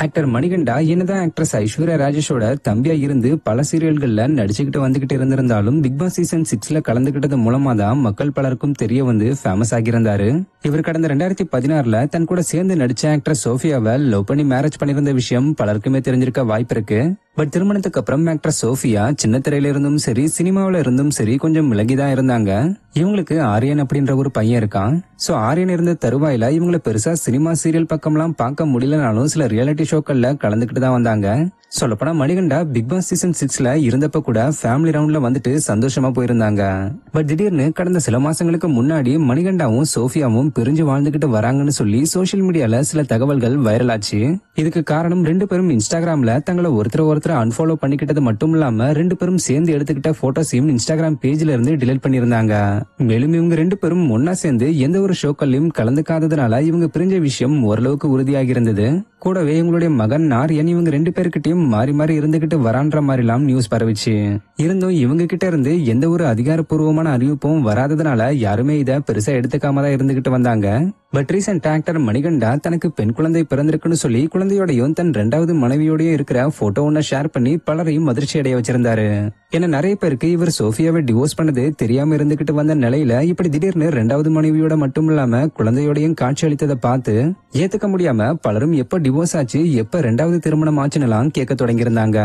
Actor Manikanta என்னதான் actress Aishwarya ராஜேஷோட தம்பியா இருந்து பல சீரியல்கள்ல நடிச்சுக்கிட்டு வந்துகிட்டு இருந்திருந்தாலும் பிக் பாஸ் சீசன் 6ல கலந்துகிட்டது மூலமா தான் மக்கள் பலருக்கும் தெரிய வந்து ஃபேமஸ் ஆகியிருந்தாரு. இவர் கடந்த 2016ல தன் கூட சேர்ந்து நடிச்ச ஆக்ட்ரஸ் சோஃபியாவை லவ் பண்ணி மேரேஜ் பண்ணிருந்த விஷயம் பலருக்குமே தெரிஞ்சிருக்க வாய்ப்பு இருக்கு. பட் திருமணத்துக்கு அப்புறம் ஆக்ட்ரஸ் சோஃபியா சின்ன திரையில இருந்தும் சரி சினிமாவில இருந்தும் சரி கொஞ்சம் விலகிதான் இருந்தாங்க. இவங்களுக்கு ஆரியன் அப்படின்ற ஒரு பையன் இருக்கான். சோ ஆரியன் இருந்த தருவாயில இவங்களை பெருசா சினிமா சீரியல் பக்கம்லாம் பார்க்க முடியலனாலும் சில ரியாலிட்டி ஷோக்கள்ல கலந்துக்கிட்டு தான் வந்தாங்க. சொல்லப்போனா மணிகண்டா பிக் பாஸ் சீசன் 6ல இருந்தப்ப கூட ஃபேமிலி ரவுண்ட்ல வந்துட்டு சந்தோஷமா போயிருந்தாங்க. பட் திடீர்னு கடந்த சில மாசங்களுக்கு முன்னாடி மணிகண்டாவும் சோஃபியாவும் பிரிஞ்சு வாழ்ந்துகிட்டு வராங்கன்னு சொல்லி சோசியல் மீடியால சில தகவல்கள் வைரல் ஆச்சு. இதுக்கு காரணம் ரெண்டு பேரும் இன்ஸ்டாகிராம்ல தங்களை ஒருத்தர் அன்ஃபாலோ பண்ணிக்கிட்டது மட்டும் இல்லாம ரெண்டு பேரும் சேர்ந்து எடுத்துக்கிட்ட போட்டோஸையும் இன்ஸ்டாகிராம் பேஜ்ல இருந்து டிலீட் பண்ணிருந்தாங்க. மேலும் இவங்க ரெண்டு பேரும் ஒன்னா சேர்ந்து எந்த ஒரு ஷோக்கள்லயும் கலந்துக்காததுனால இவங்க பிரிஞ்ச விஷயம் ஓரளவுக்கு உறுதியாகி இருந்தது. கூடவே இவங்களுடைய மகன் ஆரியன் இவங்க ரெண்டு பேருக்கிட்டையும் மாறி மாறி இருந்துகிட்டு வரான்ற மாதிரிலாம் நியூஸ் பரவிச்சு. இருந்தும் இவங்க கிட்ட இருந்து எந்த ஒரு அதிகாரப்பூர்வமான அறிவிப்பும் வராததுனால யாருமே இத பெருசா எடுத்துக்காம தான் இருந்துகிட்டு வந்தாங்க. பட் ரீசெண்ட் ஆக்டர் மணிகண்டா தனக்கு பெண் குழந்தை பிறந்திருக்குன்னு சொல்லி குழந்தையோடையும் தன் 2வது மனைவியோடயும் இருக்கிற போட்டோ ஒன்ன ஷேர் பண்ணி பலரையும் அதிர்ச்சி அடைய வச்சிருந்தாரு. ஏன்னா நிறைய பேருக்கு இவர் சோஃபியாவை டிவோர்ஸ் பண்ணது தெரியாம இருந்துகிட்டு வந்த நிலையில இப்படி திடீர்னு 2வது மனைவியோட மட்டும் இல்லாம குழந்தையோடையும் காட்சி அளித்ததை பார்த்து ஏத்துக்க முடியாம பலரும் எப்ப டிவோர்ஸ் ஆச்சு எப்ப 2வது திருமணம் ஆச்சுன்னு கேட்க தொடங்கியிருந்தாங்க.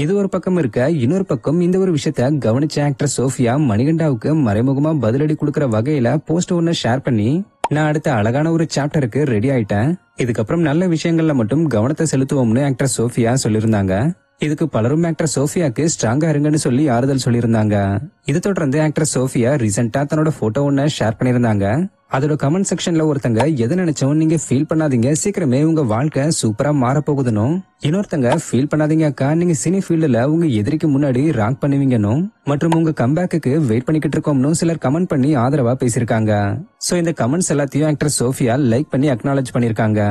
இது ஒரு பக்கம் இருக்க, இன்னொரு பக்கம் இந்த ஒரு விஷயத்த கவனிச்ச ஆக்டர் சோஃபியா மணிகண்டாவுக்கு மறைமுகமா பதிலடி கொடுக்கற வகையில போஸ்ட் ஒன்னு ஷேர் பண்ணி, நான் அடுத்த அழகான ஒரு சாப்டருக்கு ரெடி ஆயிட்டேன், இதுக்கப்புறம் நல்ல விஷயங்கள்ல மட்டும் கவனத்தை செலுத்துவோம்னு ஆக்டர் சோஃபியா சொல்லியிருந்தாங்க. இதுக்கு பலரும் ஆக்டர் சோஃபியாக்கு ஸ்ட்ராங்கா இருங்கன்னு சொல்லி ஆறுதல் சொல்லியிருந்தாங்க. இதை தொடர்ந்து ஆக்டர் சோஃபியா ரீசெண்டா தன்னோட போட்டோ ஒன்னு ஷேர் பண்ணிருந்தாங்க. அதோட கமெண்ட் செக்ஷன்ல ஒருத்தங்க எதை நினைச்சோம் நீங்க ஃபீல் பண்ணாதீங்க, சீக்கிரமே உங்க வாழ்க்கை சூப்பரா மாற போகுதுன்னு, இன்னொருத்தங்க ஃபீல் பண்ணாதீங்க அக்கா, நீங்க சினி ஃபீல்டுல உங்க எதிரிக்கு முன்னாடி ராக் பண்ணுவீங்கன்னு மற்றும் உங்க கம்பேக்கு வெயிட் பண்ணிக்கிட்டு இருக்கோம்னு சிலர் கமெண்ட் பண்ணி ஆதரவா பேசியிருக்காங்க. சோ இந்த கமெண்ட்ஸ் எல்லாத்தையும் ஆக்டர் சோஃபியா லைக் பண்ணி அக்னாலேஜ் பண்ணிருக்காங்க.